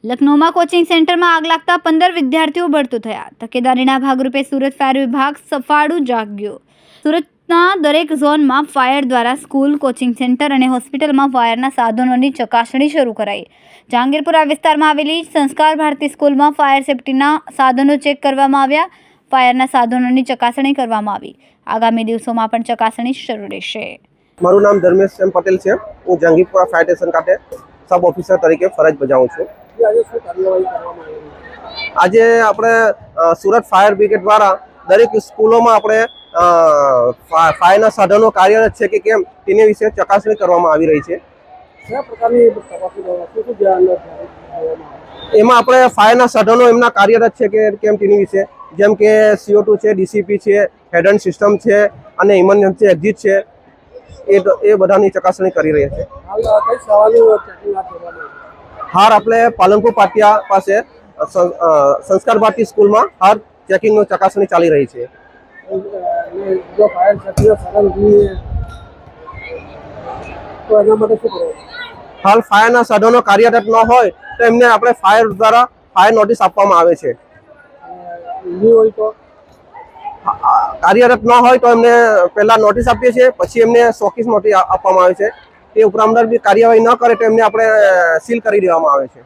લખનૌમાં કોચિંગ સેન્ટરમાં આગ લાગતા 15 વિદ્યાર્થીઓ બળતું થયા. તકેદારીના ભાગરૂપે સુરત ફાયર વિભાગ સફાળું જાગ્યો. સુરતના દરેક ઝોનમાં ફાયર દ્વારા સ્કૂલ, કોચિંગ સેન્ટર અને હોસ્પિટલમાં ફાયરના સાધનોની ચકાસણી શરૂ કરાઈ. જહાંગીરપુરા વિસ્તારમાં આવેલી સંસ્કાર ભારતી સ્કૂલમાં ફાયર સેફ્ટીના સાધનો ચેક કરવામાં આવ્યા. ફાયરના સાધનોની ચકાસણી કરવામાં આવી. આગામી દિવસોમાં પણ ચકાસણી શરૂ રહેશે. મારું નામ ધર્મેશ એમ પટેલ છે. હું જહાંગીરપુરા ફાયર સ્ટેશન ખાતે સબ ઓફિસર તરીકે ફરજ બજાવું છું. આજે આપણે સુરત ફાયર બ્રિગેડ દ્વારા દરેક સ્કૂલોમાં આપણે ફાયરના સાધનો કાર્યરત છે કે કેમ તેની વિશે ચકાસણી કરવામાં આવી રહી છે. એમાં આપણે ફાયરના સાધનો એમના કાર્યરત છે કે કેમ તેની વિશે, જેમ કે CO2 છે, DCP છે, હેડ એન્ડ સિસ્ટમ છે અને ઇમરજન્સી એક્ઝિટ છે, એ બધાની ચકાસણી કરી રહ્યા છે. હાર આપણે પાલનપુર પાટિયા પાસે સંસ્કાર ભારતી સ્કૂલમાં હાર ચેકિંગની ચકાસણી ચાલી રહી છે. હાલ ફાયરના સાધનો કાર્યરત ન હોય તો એમને આપણે ફાયર દ્વારા ફાયર નોટિસ આપવામાં આવે છે. કાર્યરત ન હોય તો એમને પહેલા નોટિસ આપીએ છીએ, પછી એમને શોકીસ નોટિસ આપવામાં આવે છે. તે ઉપરાંત બી કાર્યવાહી ન કરે તો એમને આપણે સીલ કરી દેવામાં આવે છે.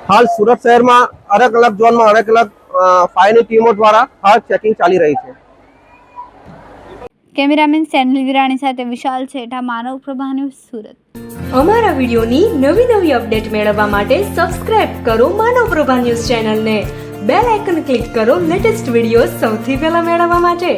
હાલ સુરત શહેરમાં અલગ અલગ ઝોનમાં અલગ અલગ ફાયરની ટીમો દ્વારા હાલ ચેકિંગ ચાલી રહી છે. કેમેરામેન સેનલ વિરાણી સાથે વિશાલ છેઠા, માનવ પ્રભા ન્યૂઝ, સુરત. અમારા વિડીયોની નવી અપડેટ મેળવવા માટે સબસ્ક્રાઇબ કરો માનવ પ્રભા ન્યૂઝ ચેનલને. બેલ આઇકન ક્લિક કરો લેટેસ્ટ વિડીયો સૌથી પહેલા મેળવવા માટે.